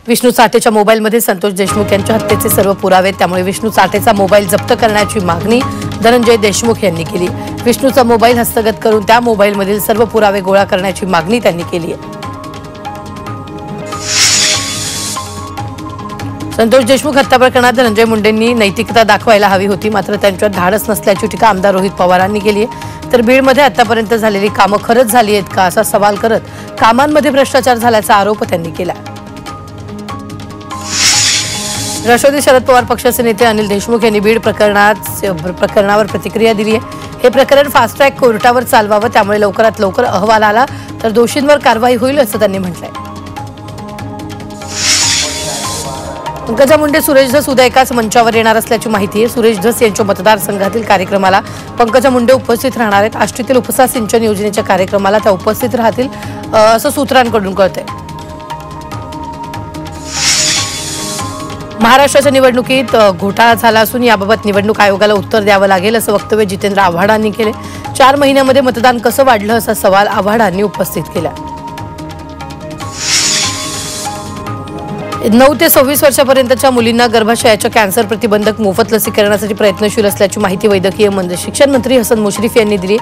विष्णू चाटेच्या मोबाईलमध्ये संतोष देशमुख यांच्या हत्येचे सर्व पुरावे, त्यामुळे विष्णू चाटेचा मोबाईल जप्त करण्याची मागणी धनंजय देशमुख यांनी केली। विष्णूचा मोबाईल हस्तगत करून त्या मोबाईलमधील सर्व पुरावे गोळा करण्याची मागणी त्यांनी केली आहे। संतोष देशमुख हत्या प्रकरणात धनंजय मुंडेंनी नैतिकता दाखवायला हवी होती, मात्र त्यांच्यात धाडस नसल्याची टीका आमदार रोहित पवारांनी केली आहे। तर बीडमध्ये आतापर्यंत झालेली कामं खरंच झाली आहेत का असा सवाल करत कामांमध्ये भ्रष्टाचार झाल्याचा आरोप त्यांनी केला। राष्ट्रवादी शरद पवार पक्षाचे नेते अनिल देशमुख यांनी बीड प्रकरणावर प्रतिक्रिया दिली आहे। हे प्रकरण फास्ट ट्रॅक कोर्टावर चालवावं, त्यामुळे लवकरात लवकर अहवाल आला तर दोषींवर कारवाई होईल असं त्यांनी म्हटलंय। पंकजा मुंडे सुरेश धस उद्या एकाच मंचावर येणार असल्याची माहिती आहे। सुरेश धस यांच्या मतदारसंघातील कार्यक्रमाला पंकजा मुंडे उपस्थित राहणार आहेत। आष्टीतील उपसा सिंचन योजनेच्या कार्यक्रमाला त्या उपस्थित राहतील असं सूत्रांकडून कळतंय। महाराष्ट्राच्या निवडणुकीत घोटाळा झाला असून याबाबत निवडणूक आयोगाला उत्तर द्यावं लागेल असं वक्तव्य जितेंद्र आव्हाडांनी केले। 4 महिन्यांमध्ये मतदान कसं वाढलं असा सवाल आव्हाडांनी उपस्थित केला। 9 ते 26 वर्षापर्यंतच्या मुलींना गर्भाशयाच्या कॅन्सर प्रतिबंधक मोफत लसीकरणासाठी प्रयत्नशील असल्याची माहिती वैद्यकीय शिक्षण मंत्री हसन मुश्रीफ यांनी दिली।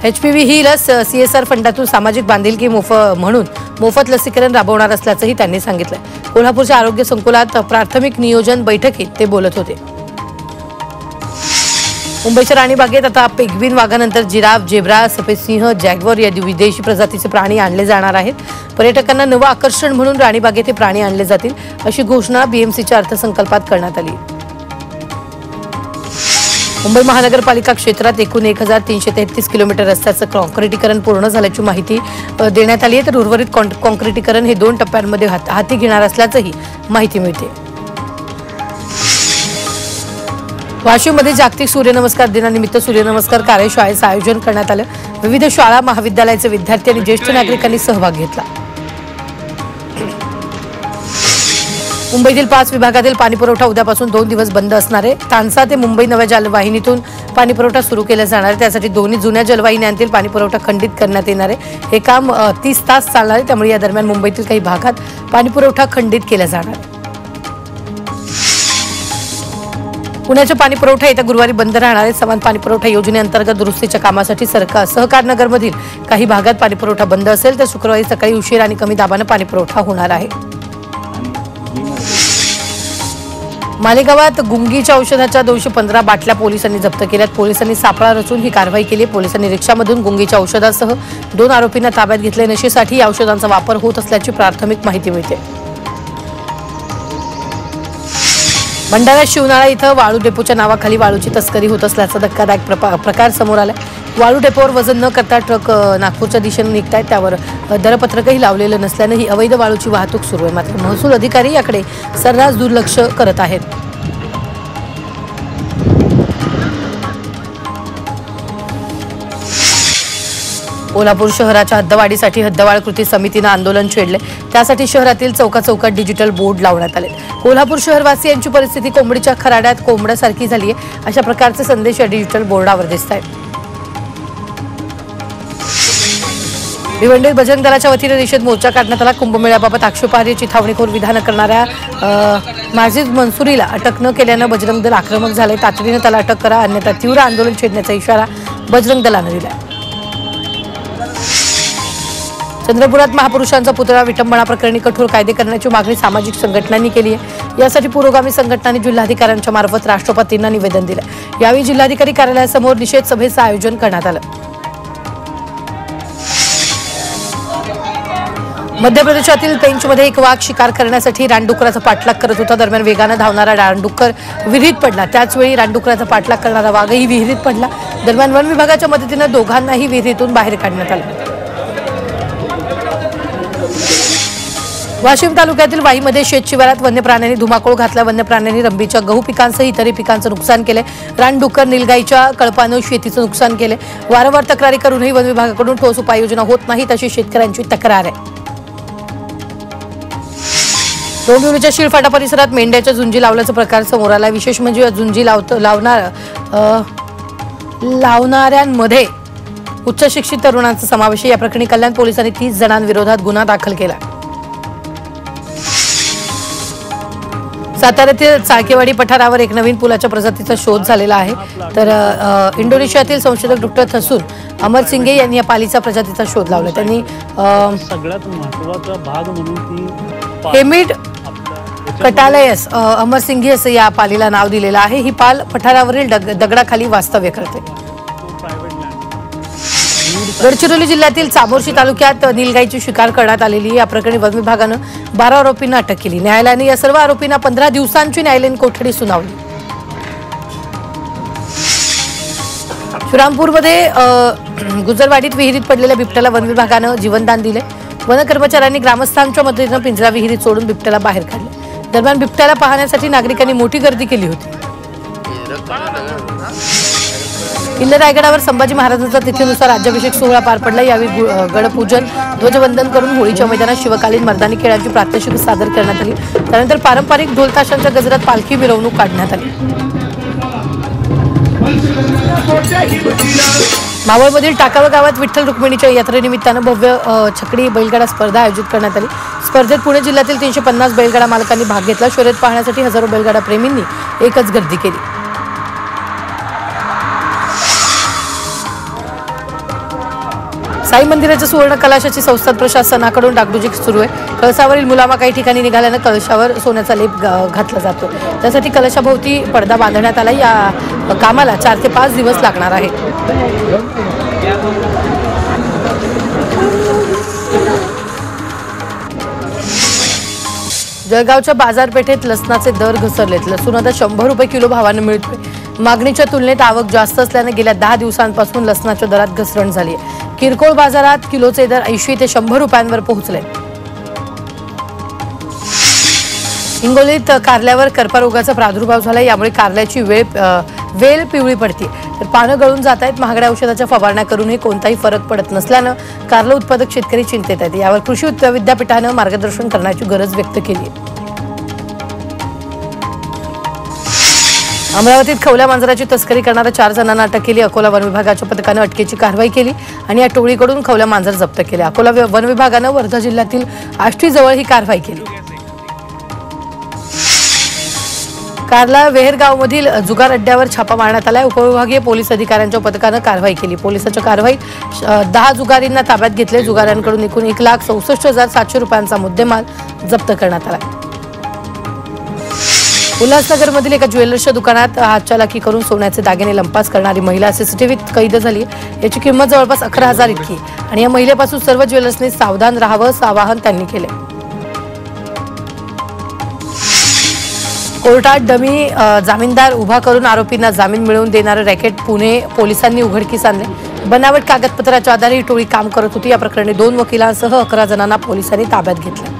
HPV ही लस CSR फंडातून सामाजिक बांधिलकी म्हणून मोफत लसीकरण राबवणार असल्याचंही त्यांनी सांगितलं। कोल्हापूरच्या आरोग्य संकुलात प्राथमिक नियोजन बैठकीत ते बोलत होते। मुंबईच्या राणीबागेत आता पेंग्विन वाघानंतर जिराफ, जेब्रा, सफेद सिंह, जॅग्वर या विदेशी प्रजातीचे प्राणी आणले जाणार आहेत। पर्यटकांना नवं आकर्षण म्हणून राणीबागेत हे प्राणी आणले जातील अशी घोषणा BMCच्या अर्थसंकल्पात करण्यात आली। मुंबई महानगरपालिका क्षेत्रात एकूण 1333 किलोमीटर रस्त्याचं कॉन्क्रिटीकरण पूर्ण झाल्याची माहिती देण्यात आली आहे। तर उर्वरित कॉन्क्रिटीकरण हे 2 टप्प्यांमध्ये हाती घेणार असल्याचंही माहिती मिळते। वाशिममध्ये जागतिक सूर्यनमस्कार दिनानिमित्त सूर्यनमस्कार कार्यशाळेचं आयोजन करण्यात आलं। विविध शाळा महाविद्यालयाचे विद्यार्थी आणि ज्येष्ठ नागरिकांनी सहभाग घेतला। मुंबईतील 5 विभागातील पाणीपुरवठा उद्यापासून 2 दिवस बंद असणार आहे। तानसा ते मुंबई नव्या जलवाहिनीतून पाणीपुरवठा सुरू केला जाणार आहे। त्यासाठी दोन्ही जुन्या जलवाहिन्यांतील पाणीपुरवठा खंडित करण्यात येणार आहे। हे काम 30 तास चालणार आहे, त्यामुळे या दरम्यान मुंबईतील काही भागात पाणीपुरवठा खंडित केला जाणार आहे। पुण्याचा पाणीपुरवठा येत्या गुरुवारी बंद राहणार आहे। समान पाणीपुरवठा योजनेअंतर्गत दुरुस्तीच्या कामासाठी सहकारनगरमधील काही भागात पाणीपुरवठा बंद असेल तर शुक्रवारी सकाळी उशीर आणि कमी दाबाने पाणीपुरवठा होणार आहे। मालेगावात गुंगीच्या औषधाच्या 215 बाटल्या पोलिसांनी जप्त केल्यात। पोलिसांनी सापळा रचून ही कारवाई केली। पोलिसांनी रिक्षामधून गुंगीच्या औषधासह 2 आरोपींना ताब्यात घेतले। नशेसाठी या औषधांचा वापर होत असल्याची प्राथमिक माहिती मिळते। भंडाऱ्यात शिवनाळा इथं वाळू डेपोच्या नावाखाली वाळूची तस्करी होत असल्याचा धक्कादायक प्रकार समोर आलाय। वाळू डेपोवर वजन न करता ट्रक नागपूरच्या दिशेने निघतायत, त्यावर दरपत्रकही लावलेलं नसल्यानं ही अवैध वाळूची वाहतूक सुरू आहे। मात्र महसूल अधिकारी याकडे सर्रास दुर्लक्ष करत आहेत। कोल्हापूर शहराच्या हद्दवाढीसाठी हद्दवाढ कृती समितीनं आंदोलन छेडले। त्यासाठी शहरातील चौकाचौकात डिजिटल बोर्ड लावण्यात आले। कोल्हापूर शहरवासियांची परिस्थिती कोंबडीच्या खराड्यात कोंबड्यासारखी झाली आहे, अशा प्रकारचे संदेश या डिजिटल बोर्डावर दिसत आहेत। भिवंडीत बजरंग दलाच्या वतीने निषेध मोर्चा काढण्यात आला। कुंभमेळ्याबाबत आक्षेपार्ह चिथावणीखोर विधानं करणाऱ्या माजिद मंसुरीला अटक न केल्यानं बजरंग दल आक्रमक झाले। तातडीनं त्याला अटक करा, अन्यथा तीव्र आंदोलन छेडण्याचा इशारा बजरंग दलानं दिला। चंद्रपुरात महापुरुषांचा पुतळा विटंबना प्रकरणी कठोर कायदे करण्याची मागणी सामाजिक संघटनांनी केली आहे। यासाठी पुरोगामी संघटनांनी जिल्हाधिकाऱ्यांच्या मार्फत राष्ट्रपतींना निवेदन दिलं। यावेळी जिल्हाधिकारी कार्यालयासमोर निषेध सभेचं आयोजन करण्यात आलं। मध्य प्रदेशातील पेंचमध्ये एक वाघ शिकार करण्यासाठी रानडुकराचा पाठलाग करत होता। दरम्यान वेगानं धावणारा रानडुक्कर विहिरीत पडला। त्याचवेळी रानडुकराचा पाठलाग करणारा वाघही विहिरीत पडला। दरम्यान वन विभागाच्या मदतीनं दोघांनाही विहिरीतून बाहेर काढण्यात आलं। वाशिम तालुक्यातील वाईमध्ये शेतशिवारात वन्य प्राण्यांनी धुमाकूळ घातला। वन्य प्राण्यांनी रंबीच्या गहू पिकांसह इतरही पिकांचं नुकसान केले। रानडुक्कर निलगाईच्या कळपानं शेतीचं नुकसान केले। वारंवार तक्रारी करूनही वन विभागाकडून ठोस उपाययोजना होत नाही, तशी शेतकऱ्यांची तक्रार आहे। डोंबिवलीच्या शिळफाटा परिसरात मेंढ्याच्या झुंजी लावल्याचा प्रकार समोर आला। विशेष म्हणजे झुंजी लावणाऱ्यांमध्ये उच्च शिक्षित तरुणांचा समावेश आहे। या प्रकरणी कल्याण पोलिसांनी 30 जणांविरोधात गुन्हा दाखल केला। साताऱ्यातील चाळकेवाडी पठारावर एक नवीन पुलाच्या प्रजातीचा शोध झालेला आहे। तर इंडोनेशियातील संशोधक डॉक्टर थसून अमर सिंगे यांनी या पालीचा प्रजातीचा शोध लावला। त्यांनी सगळ्यात महत्त्वाचा भाग म्हणून ती हेमिड कटालयस अमर सिंगे असं या पालीला नाव दिलेलं आहे। ही पाल पठारावरील दगडाखाली वास्तव्य करते। गडचिरोली जिल्ह्यातील चामोर्शी तालुक्यात नीलगाईची शिकार करण्यात आलेली। या प्रकरणी वन विभागानं 12 आरोपींना अटक केली। न्यायालयाने या सर्व आरोपींना 15 दिवसांची न्यायालयीन कोठडी सुनावली। श्रीरामपूरमध्ये गुजरवाडीत विहिरीत पडलेल्या बिबट्याला वन विभागानं जीवनदान दिले। वन कर्मचाऱ्यांनी ग्रामस्थांच्या मदतीनं पिंजरा विहिरीत सोडून बिबट्याला बाहेर काढले। दरम्यान बिबट्याला पाहण्यासाठी नागरिकांनी मोठी गर्दी केली होती। किल्ले रायगडावर संभाजी महाराजांचा तिथीनुसार राज्याभिषेक सोहळा पार पडला। यावेळी गडपूजन ध्वजवंदन करून होळीच्या मैदानात शिवकालीन मर्दानी खेळांची प्रात्यक्षिक सादर करण्यात आली। त्यानंतर पारंपरिक ढोलताशांच्या गजरात पालखी मिरवणूक काढण्यात आली। मावळमधील टाकावं गावात विठ्ठल रुक्मिणीच्या यात्रेनिमित्तानं भव्य छकडी बैलगाडा स्पर्धा आयोजित करण्यात आली। स्पर्धेत पुणे जिल्ह्यातील 350 बैलगाडा मालकांनी भाग घेतला। शर्यत पाहण्यासाठी हजारो बैलगाडा प्रेमींनी एकच गर्दी केली। साई मंदिराच्या सुवर्ण कलशाची संस्थान प्रशासनाकडून डागडुजी सुरू आहे। कळसावरील मुलामा काही ठिकाणी निघाल्यानं कलशावर सोन्याचा लेप घातला जातो। त्यासाठी कलशाभोवती पडदा बांधण्यात आला। या कामाला 4 ते 5 दिवस लागणार आहे। जळगावच्या बाजारपेठेत लसणाचे दर घसरलेत। लसूण आता 100 रुपये किलो भावानं मिळतोय। मागणीच्या तुलनेत आवक जास्त असल्याने गेल्या 10 दिवसांपासून लसणाच्या दरात घसरण झाली आहे। किरकोळ बाजारात किलोचे दर 80 ते 100 रुपयांवर पोहोचले। हिंगोलीत कारल्यावर कर्करोगाचा प्रादुर्भाव झाला। यामुळे कारल्याची वेल पिवळी पडते, तर पानं गळून जात आहेत। महागड्या औषधाच्या फवारण्या करूनही कोणताही फरक पडत नसल्यानं कारलं उत्पादक शेतकरी चिंतेत आहेत। यावर कृषी विद्यापीठानं मार्गदर्शन करण्याची गरज व्यक्त केली आहे। अमरावतीत खवल्या मांजराची तस्करी करणाऱ्या 4 जणांना अटक केली। अकोला वन विभागाच्या पथकानं अटकेची कारवाई केली आणि या टोळीकडून खवल्या मांजर जप्त केले। अकोला वन विभागानं वर्धा जिल्ह्यातील आष्टीजवळ ही कारवाई केली। कारला वेहेरगावमधील जुगार अड्ड्यावर छापा मारण्यात आला। उपविभागीय पोलीस अधिकाऱ्यांच्या पथकानं कारवाई केली। पोलिसांच्या कारवाईत 10 जुगारींना ताब्यात घेतले। जुगाऱ्यांकडून एकूण 1,64,700 रुपयांचा मुद्देमाल जप्त करण्यात आला। उल्हासनगरमधील एका ज्वेलर्सच्या दुकानात हातचालाकी करून सोन्याचे दागिने लंपास करणारी महिला सीसीटीव्हीत कैद झाली। याची किंमत जवळपास 11,000 इतकी आणि या महिलेपासून सर्व ज्वेलर्सने सावधान राहावं असं आवाहन त्यांनी केले। कोर्टात डमी जामीनदार उभा करून आरोपींना जामीन मिळवून देणारं रॅकेट पुणे पोलिसांनी उघडकीस आणले। बनावट कागदपत्राच्या आधारे ही टोळी काम करत होती। या प्रकरणी 2 वकिलांसह 11 जणांना पोलिसांनी ताब्यात घेतलं।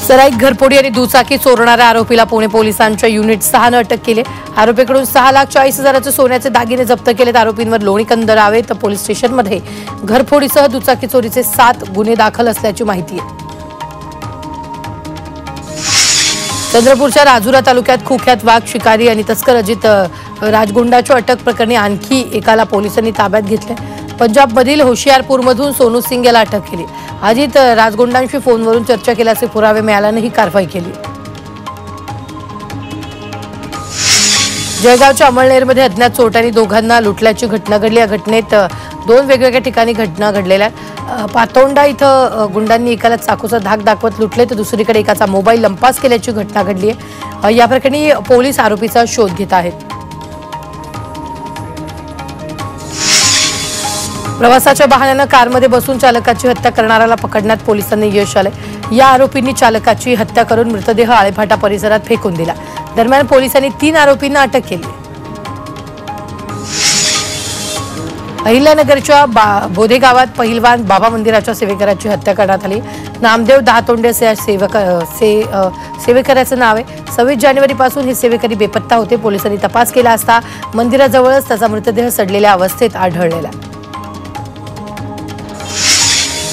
सराईत घरफोडी आणि दुचाकी चोरणाऱ्या आरोपीला पुणे पोलिसांच्या युनिट 6 ने अटक केली। आरोपीकडून 6,40,000चे सोन्याचे दागिने जप्त केलेत। आरोपींवर लोणीकंद रावे तर पोलीस स्टेशनमध्ये घरफोडीसह दुचाकी चोरीचे 7 गुन्हे दाखल असल्याची माहिती आहे। चंद्रपूरच्या राजुरा तालुक्यात खुख्यात वाघ शिकारी आणि तस्कर अजित राजगुंडाच्या अटक प्रकरणी आणखी एकाला पोलिसांनी ताब्यात घेतले। पंजाबमधील होशियारपूरमधून सोनू सिंग याला अटक केली। अजित राजगुंडांशी फोनवरून चर्चा केल्याचे पुरावे मिळाल्याने ही कारवाई केली। जळगावच्या अमळनेरमध्ये अज्ञात चोरट्यांनी दोघांना लुटल्याची घटना घडली। या घटनेत 2 वेगवेगळ्या ठिकाणी घटना घडलेल्या आहेत। पातोंडा इथं गुंडांनी एकाला चाकूचा धाक दाखवत लुटले तर दुसरीकडे एकाचा मोबाईल लंपास केल्याची घटना घडली आहे। या प्रकरणी पोलीस आरोपीचा शोध घेत आहेत। प्रवासाच्या बहाण्यानं कारमध्ये बसून चालकाची हत्या करणाऱ्याला पकडण्यात पोलिसांनी यश आले। या आरोपींनी चालकाची हत्या करून मृतदेह आळेफाटा परिसरात फेकून दिला। दरम्यान पोलिसांनी 3 आरोपींना अटक केली। अहिल्यानगरच्या बोधे गावात पहिलवान बाबा मंदिराच्या सेवेकराची हत्या करण्यात आली। नामदेव दहातोंडे असे सेवेकराचं नाव आहे। 26 जानेवारीपासून हे सेवेकरी बेपत्ता होते। पोलिसांनी तपास केला असता मंदिराजवळच त्याचा मृतदेह सडलेल्या अवस्थेत आढळलेला।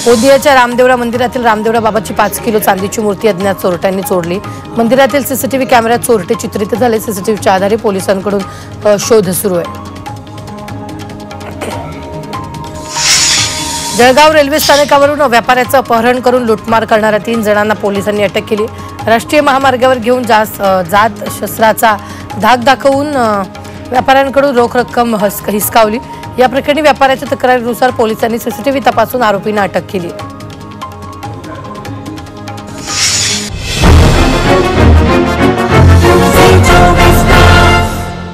गोंदियाच्या रामदेवरा मंदिरातील रामदेवरा बाबाची 5 किलो चांदीची मूर्ती अज्ञात चोरट्यांनी चोरली। मंदिरातील सीसीटीव्ही कॅमेऱ्यात चोरटे चित्रित झाले। सीसीटीव्हीच्या आधारे पोलिसांकडून शोध सुरू आहे। जळगाव रेल्वे स्थानकावरून व्यापाऱ्याचं अपहरण करून लुटमार करणाऱ्या 3 जणांना पोलिसांनी अटक केली। राष्ट्रीय महामार्गावर घेऊन जात शस्त्राचा धाक दाखवून व्यापाऱ्यांकडून रोख रक्कम हिसकावली। या प्रकरणी व्यापाऱ्याच्या तक्रारीनुसार पोलिसांनी सीसीटीव्ही तपासून आरोपींना अटक केली।